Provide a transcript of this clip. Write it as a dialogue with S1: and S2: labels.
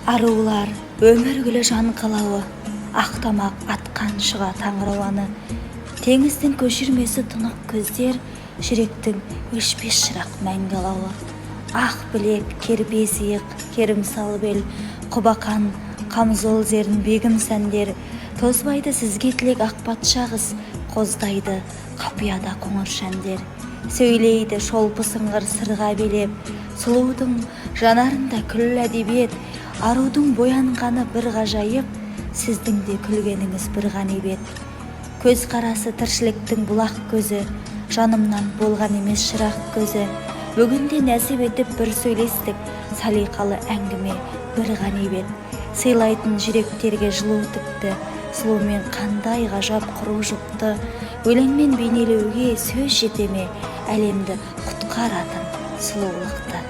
S1: Арулар өмір гүлі жан қалауы, ақтамақ атқан шыға таңырауаны, теңіздің көшірмесі тұнық көздер, жүректің өшпес шырақ мәңгі алауы. Ақ білек, кербез иық, керімсал бел, құбақан, қамзол зерін бегім сәндер, тозбайды сізге тілек ақ патша қыз, қоздайды қапияда қоңыр шәндер. Сөйлейді шолпы сыңғыр сырға белеп, сұлудың жанарында күллі әдебиет, арудың боянғаны бір ғажайып, сіздің де күлгеніңіз бір ғанибет. Көз қарасы тіршіліктің бұлақ көзі, жанымнан болған емес шырақ көзі. Бүгінде нәсіп етіп бір сөйлестік, салиқалы әңгіме бір ғанибет. Сыйлайтын жүректерге жылу тікті, сұлумен қандай ғажап құру жұпты. Өлеңмен бейнелеуге сөз жетеме, әлемді құтқаратын сұлулықты.